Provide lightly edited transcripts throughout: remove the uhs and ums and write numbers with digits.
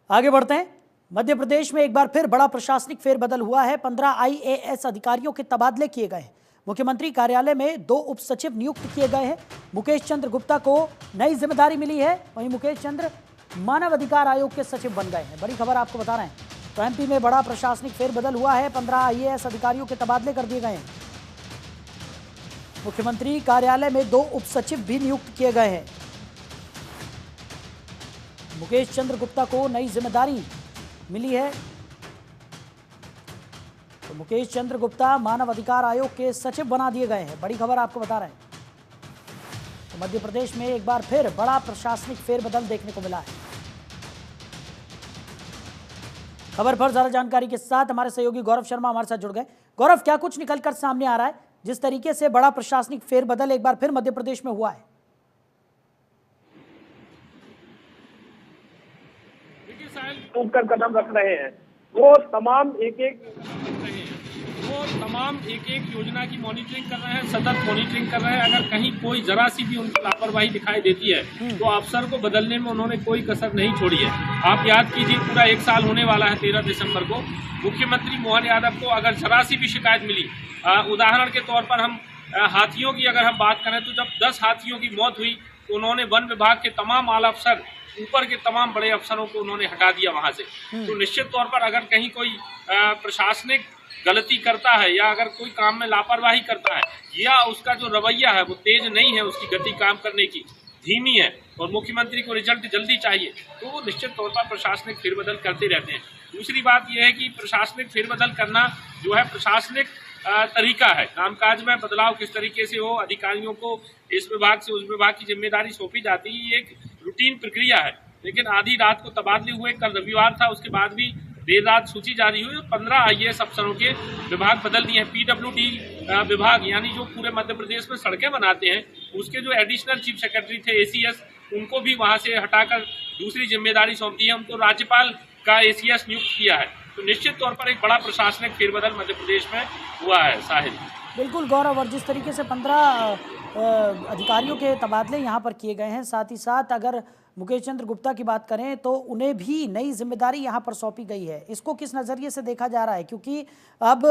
आगे बढ़ते हैं। मध्य प्रदेश में एक बार फिर बड़ा प्रशासनिक फेरबदल हुआ है। 15 आईएएस अधिकारियों के तबादले किए गए हैं। मुख्यमंत्री कार्यालय में 2 उप सचिव नियुक्त किए गए हैं। मुकेश चंद्र गुप्ता को नई जिम्मेदारी मिली है। वहीं मुकेश चंद्र मानव अधिकार आयोग के सचिव बन गए हैं। बड़ी खबर आपको बता रहे हैं। तो एमपी में बड़ा प्रशासनिक फेरबदल हुआ है। 15 आईएएस अधिकारियों के तबादले कर दिए गए हैं। मुख्यमंत्री कार्यालय में 2 उप सचिव भी नियुक्त किए गए हैं। मुकेश चंद्र गुप्ता को नई जिम्मेदारी मिली है। तो मुकेश चंद्र गुप्ता मानव अधिकार आयोग के सचिव बना दिए गए हैं। बड़ी खबर आपको बता रहे हैं। तो मध्य प्रदेश में एक बार फिर बड़ा प्रशासनिक फेरबदल देखने को मिला है। खबर पर ज्यादा जानकारी के साथ हमारे सहयोगी गौरव शर्मा हमारे साथ जुड़ गए। गौरव, क्या कुछ निकलकर सामने आ रहा है जिस तरीके से बड़ा प्रशासनिक फेरबदल एक बार फिर मध्य प्रदेश में हुआ है? कर कदम रख रहे हैं। वो तमाम एक एक योजना की मॉनिटरिंग कर रहे हैं, सतत मॉनिटरिंग कर रहे हैं। अगर कहीं कोई जरा सी भी उनकी लापरवाही दिखाई देती है तो अफसर को बदलने में उन्होंने कोई कसर नहीं छोड़ी है। आप याद कीजिए, पूरा 1 साल होने वाला है 13 दिसंबर को। मुख्यमंत्री मोहन यादव को अगर जरा सी भी शिकायत मिली, उदाहरण के तौर पर हम हाथियों की अगर हम बात करें तो जब 10 हाथियों की मौत हुई तो उन्होंने वन विभाग के तमाम आला अफसर, ऊपर के तमाम बड़े अफसरों को उन्होंने हटा दिया वहां से। तो निश्चित तौर पर अगर कहीं कोई प्रशासनिक गलती करता है या अगर कोई काम में लापरवाही करता है या उसका जो रवैया है वो तेज नहीं है, उसकी गति काम करने की धीमी है और मुख्यमंत्री को रिजल्ट जल्दी चाहिए, तो वो निश्चित तौर पर प्रशासनिक फेरबदल करते रहते हैं। दूसरी बात यह है कि प्रशासनिक फेरबदल करना जो है प्रशासनिक तरीका है। कामकाज में बदलाव किस तरीके से हो, अधिकारियों को इस विभाग से उस विभाग की जिम्मेदारी सौंपी जाती है, ये एक रूटीन प्रक्रिया है। लेकिन आधी रात को तबादले हुए, कल रविवार था, उसके बाद भी देर रात सूची जारी हुई और 15 आईएएस अफसरों के विभाग बदल दिए हैं। पीडब्ल्यूडी विभाग यानी जो पूरे मध्य प्रदेश में सड़कें बनाते हैं, उसके जो एडिशनल चीफ सेक्रेटरी थे एसीएस, उनको भी वहां से हटाकर दूसरी जिम्मेदारी सौंप दी है। उनको राज्यपाल का एसीएस नियुक्त किया है। तो निश्चित तौर पर एक बड़ा प्रशासनिक फेरबदल मध्य प्रदेश में हुआ है। साहिल, बिल्कुल गौरव, और जिस तरीके से 15 अधिकारियों के तबादले यहाँ पर किए गए हैं, साथ ही साथ अगर मुकेश चंद्र गुप्ता की बात करें तो उन्हें भी नई जिम्मेदारी यहाँ पर सौंपी गई है। इसको किस नज़रिए से देखा जा रहा है? क्योंकि अब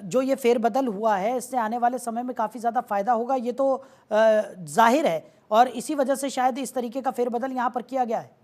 जो ये फेरबदल हुआ है इससे आने वाले समय में काफ़ी ज़्यादा फायदा होगा, ये तो जाहिर है, और इसी वजह से शायद इस तरीके का फेरबदल यहाँ पर किया गया है।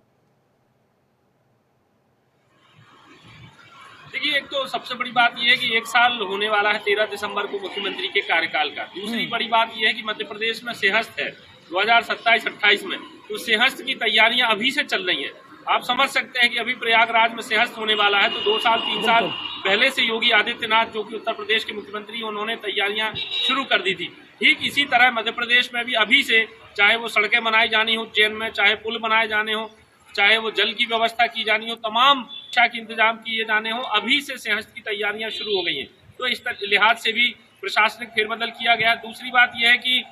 देखिए, एक तो सबसे बड़ी बात यह है कि 1 साल होने वाला है 13 दिसंबर को मुख्यमंत्री के कार्यकाल का। दूसरी बड़ी बात यह है कि मध्य प्रदेश में सेहस्त है 2027-28 में, तो सेहस्त की तैयारियां अभी से चल रही हैं। आप समझ सकते हैं कि अभी प्रयागराज में सेहस्त होने वाला है, तो 2 साल 3 साल पहले से योगी आदित्यनाथ जो कि उत्तर प्रदेश के मुख्यमंत्री, उन्होंने तैयारियां शुरू कर दी थी। ठीक इसी तरह मध्य प्रदेश में भी अभी से, चाहे वो सड़कें बनाई जानी हो उज्जैन में, चाहे पुल बनाए जाने हो, चाहे वो जल की व्यवस्था की जानी हो, तमाम शिक्षा के इंतजाम किए जाने हो, अभी से सेहस्त की तैयारियां शुरू हो गई हैं। तो इस लिहाज से भी प्रशासनिक फेरबदल किया गया। दूसरी बात यह है कि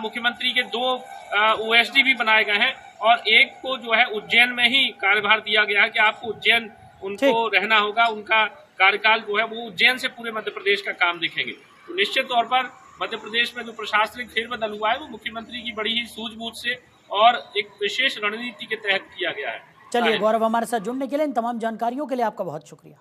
मुख्यमंत्री के 2 ओएसडी भी बनाए गए हैं और एक को जो है उज्जैन में ही कार्यभार दिया गया है कि आपको उज्जैन उनको रहना होगा। उनका कार्यकाल जो है वो उज्जैन से पूरे मध्य प्रदेश का काम देखेंगे। तो निश्चित तौर पर मध्य प्रदेश में जो प्रशासनिक फेरबदल हुआ है वो मुख्यमंत्री की बड़ी ही सूझबूझ से और एक विशेष रणनीति के तहत किया गया है। चलिए गौरव, हमारे साथ जुड़ने के लिए, इन तमाम जानकारियों के लिए आपका बहुत शुक्रिया।